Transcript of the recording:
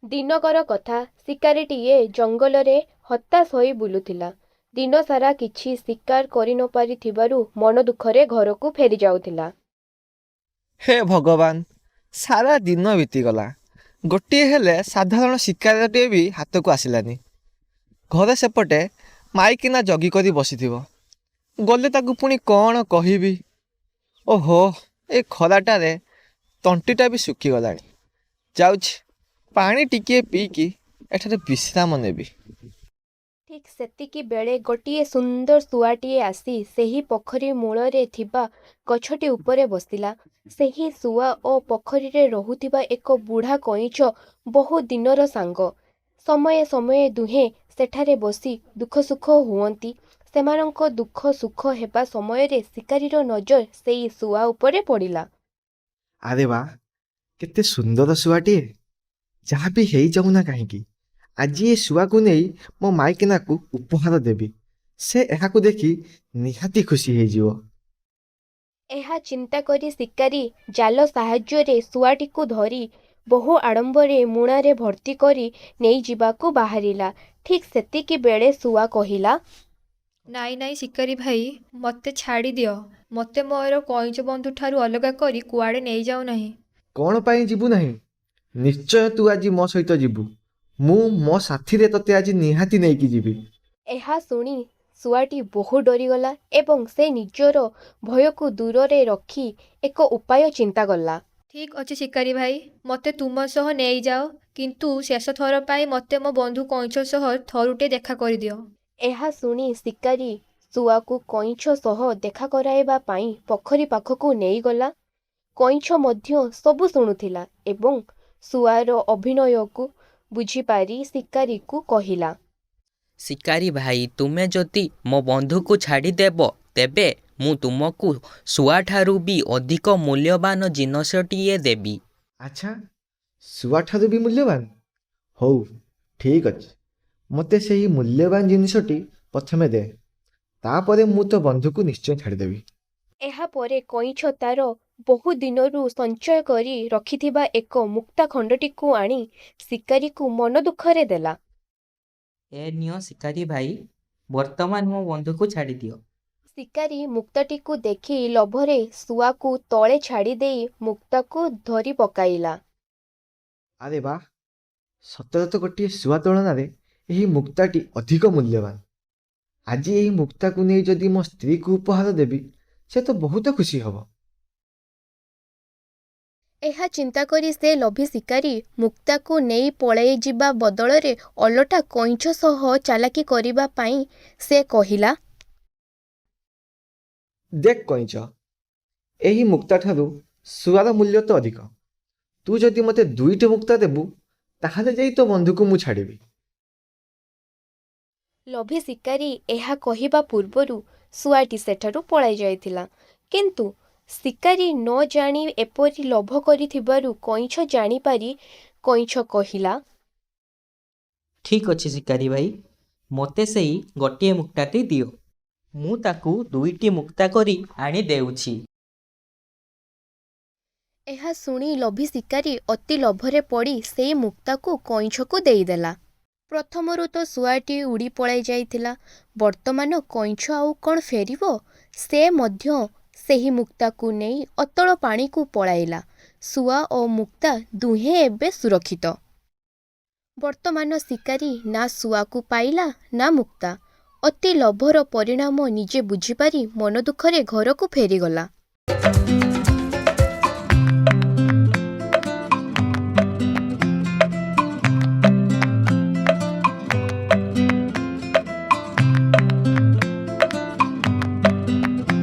ଦିନକର କଥା ଶିକାରୀଟିଏ ଜଙ୍ଗଲରେ ହତାଶ ହୋଇ ବୁଲୁଥିଲା। ଦିନ ସାରା କିଛି ଶିକାର କରି ନ ପାରିଥିବାରୁ ମନ ଦୁଃଖରେ ଘରକୁ ଫେରି ଯାଉଥିଲା। ହେ ଭଗବାନ, ସାରା ଦିନ ବିତିଗଲା, ଗୋଟିଏ ହେଲେ ସାଧାରଣ ଶିକାରଟିଏ ବି ହାତକୁ ଆସିଲାନି। ଘରେ ସେପଟେ ମାଇକିନା ଜଗି କରି ବସିଥିବ। ଗଲେ ତାକୁ ପୁଣି କ'ଣ କହିବି? ଓହୋ, ଏ ଖରାଟାରେ ତଣ୍ଟିଟା ବି ଶୁଖିଗଲାଣି। ଯାଉଛି ପାଣି ଟିକିଏ ପିଇକି ଏଠାରେ ବିଶ୍ରାମ ନେବି। ଠିକ୍ ସେତିକି ବେଳେ ଗୋଟିଏ ସୁନ୍ଦର ଶୁଆଟିଏ ଆସି ସେହି ପୋଖରୀ ମୂଳରେ ଥିବା ଗଛଟି ଉପରେ ବସିଲା। ସେହି ଶୁଆ ଓ ପୋଖରୀରେ ରହୁଥିବା ଏକ ବୁଢ଼ା କଇଁଛ ବହୁ ଦିନର ସାଙ୍ଗ। ସମୟେ ସମୟେ ଦୁହେଁ ସେଠାରେ ବସି ଦୁଃଖ ସୁଖ ହୁଅନ୍ତି। ସେମାନଙ୍କ ଦୁଃଖ ସୁଖ ହେବା ସମୟରେ ଶିକାରୀର ନଜର ସେଇ ଶୁଆ ଉପରେ ପଡ଼ିଲା। ଆରେ ବା, କେତେ ସୁନ୍ଦର ଶୁଆଟିଏ! ଯାହା ବି ହେଇଯାଉ ନା କାହିଁକି, ଆଜି ଏ ଶୁଆକୁ ନେଇ ମୋ ମାଇକିନାକୁ ଉପହାର ଦେବି। ସେ ଏହାକୁ ଦେଖି ନିହାତି ଖୁସି ହେଇଯିବ। ଏହା ଚିନ୍ତା କରି ଶିକାରୀ ଜାଲ ସାହାଯ୍ୟରେ ଶୁଆଟିକୁ ଧରି ବହୁ ଆଡ଼ମ୍ବରରେ ମୁଣାରେ ଭର୍ତ୍ତି କରି ନେଇଯିବାକୁ ବାହାରିଲା। ଠିକ୍ ସେତିକି ବେଳେ ଶୁଆ କହିଲା, ନାଇଁ ନାଇଁ ଶିକାରୀ ଭାଇ, ମୋତେ ଛାଡ଼ି ଦିଅ। ମୋତେ ମୋର କଇଁଛ ବନ୍ଧୁଠାରୁ ଅଲଗା କରି କୁଆଡ଼େ ନେଇଯାଉ ନାହିଁ। କ'ଣ ପାଇଁ ଯିବୁ ନାହିଁ? ନିଶ୍ଚୟ ତୁ ଆଜି ମୋ ସହିତ ଯିବୁ। ମୁଁ ମୋ ସାଥିରେ ତତେ ଆଜି ନିହାତି ନେଇକି ଯିବି। ଏହା ଶୁଣି ଶୁଆଟି ବହୁ ଡରିଗଲା ଏବଂ ସେ ନିଜର ଭୟକୁ ଦୂରରେ ରଖି ଏକ ଉପାୟ ଚିନ୍ତା କଲା। ଠିକ୍ ଅଛି ଶିକାରୀ ଭାଇ, ମୋତେ ତୁମ ସହ ନେଇଯାଅ, କିନ୍ତୁ ଶେଷ ଥର ପାଇଁ ମୋତେ ମୋ ବନ୍ଧୁ କଇଁଛ ସହ ଥରୁଟେ ଦେଖା କରିଦିଅ। ଏହା ଶୁଣି ଶିକାରୀ ଶୁଆକୁ କଇଁଛ ସହ ଦେଖା କରାଇବା ପାଇଁ ପୋଖରୀ ପାଖକୁ ନେଇଗଲା। କଇଁଛ ମଧ୍ୟ ସବୁ ଶୁଣୁଥିଲା ଏବଂ ଶୁଆର ଅଭିନୟକୁ ବୁଝିପାରି ଶିକାରୀକୁ କହିଲା, ଶିକାରୀ ଭାଇ, ତୁମେ ଯଦି ମୋ ବନ୍ଧୁକୁ ଛାଡ଼ିଦେବ, ତେବେ ମୁଁ ତୁମକୁ ଶୁଆଠାରୁ ବି ଅଧିକ ମୂଲ୍ୟବାନ ଜିନିଷଟିଏ ଦେବି। ଆଚ୍ଛା, ଶୁଆଠାରୁ ବି ମୂଲ୍ୟବାନ? ହଉ, ଠିକ୍ ଅଛି। ମୋତେ ସେହି ମୂଲ୍ୟବାନ ଜିନିଷଟି ପ୍ରଥମେ ଦେ, ତାପରେ ମୁଁ ତୋ ବନ୍ଧୁକୁ ନିଶ୍ଚୟ ଛାଡ଼ିଦେବି। ଏହାପରେ କଇଁଛ ତାର ବହୁ ଦିନରୁ ସଞ୍ଚୟ କରି ରଖିଥିବା ଏକ ମୁକ୍ତା ଖଣ୍ଡଟିକୁ ଆଣି ଶିକାରୀକୁ ମନ ଦୁଃଖରେ ଦେଲା। ଏ ନିଅ ଶିକାରୀ ଭାଇ, ବର୍ତ୍ତମାନ ମୋ ବନ୍ଧୁକୁ ଛାଡ଼ିଦିଅ। ଶିକାରୀ ମୁକ୍ତାଟିକୁ ଦେଖି ଲୋଭରେ ଶୁଆକୁ ତଳେ ଛାଡ଼ି ଦେଇ ମୁକ୍ତାକୁ ଧରି ପକାଇଲା। ଆରେ ବା, ସତରେ ତ ଗୋଟିଏ ଶୁଆ ତୁଳନାରେ ଏହି ମୁକ୍ତାଟି ଅଧିକ ମୂଲ୍ୟବାନ। ଆଜି ଏହି ମୁକ୍ତାକୁ ନେଇ ଯଦି ମୋ ସ୍ତ୍ରୀକୁ ଉପହାର ଦେବି, ସେ ତ ବହୁତ ଖୁସି ହେବ। ଏହା ଚିନ୍ତା କରି ସେ ଲୋଭୀ ଶିକାରୀ ମୁକ୍ତାକୁ ନେଇ ପଳାଇ ଯିବା ବଦଳରେ ଓଲଟା କଇଁଛ ସହ ଚାଲାକି କରିବା ପାଇଁ ସେ କହିଲା, ଦେଖ କଇଁଛ, ଏହି ମୁକ୍ତାଠାରୁ ଶୁଆର ମୂଲ୍ୟ ତ ଅଧିକ। ତୁ ଯଦି ମୋତେ 2ଟି ମୁକ୍ତା ଦେବୁ, ତାହେଲେ ଯାଇ ତୋ ବନ୍ଧୁକୁ ମୁଁ ଛାଡ଼ିବି। ଲୋଭୀ ଶିକାରୀ ଏହା କହିବା ପୂର୍ବରୁ ଶୁଆଟି ସେଠାରୁ ପଳାଇ ଯାଇଥିଲା। କିନ୍ତୁ ଶିକାରୀ ନ ଜାଣି ଏପରି ଲୋଭ କରିଥିବାରୁ କଇଁଛ ଜାଣିପାରି କଇଁଛ କହିଲା, ଠିକ୍ ଅଛି ଶିକାରୀ ଭାଇ, ମୋତେ ସେଇ ଗୋଟିଏ ମୁକ୍ତାଟି ଦିଅ। ମୁଁ ତାକୁ 2ଟି ମୁକ୍ତା କରି ଆଣି ଦେଉଛି। ଏହା ଶୁଣି ଲୋଭୀ ଶିକାରୀ ଅତି ଲୋଭରେ ପଡ଼ି ସେଇ ମୁକ୍ତାକୁ କଇଁଛକୁ ଦେଇଦେଲା। ପ୍ରଥମରୁ ତ ଶୁଆଟି ଉଡ଼ି ପଳାଇ ଯାଇଥିଲା, ବର୍ତ୍ତମାନ କଇଁଛ ଆଉ କ'ଣ ଫେରିବ? ସେ ମଧ୍ୟ ସେହି ମୁକ୍ତାକୁ ନେଇ ଅତଳ ପାଣିକୁ ପଳାଇଲା। ଶୁଆ ଓ ମୁକ୍ତା ଦୁହେଁ ଏବେ ସୁରକ୍ଷିତ। ବର୍ତ୍ତମାନ ଶିକାରୀ ନା ଶୁଆକୁ ପାଇଲା ନା ମୁକ୍ତା। ଅତି ଲୋଭର ପରିଣାମ ନିଜେ ବୁଝିପାରି ମନ ଦୁଃଖରେ ଘରକୁ ଫେରିଗଲା।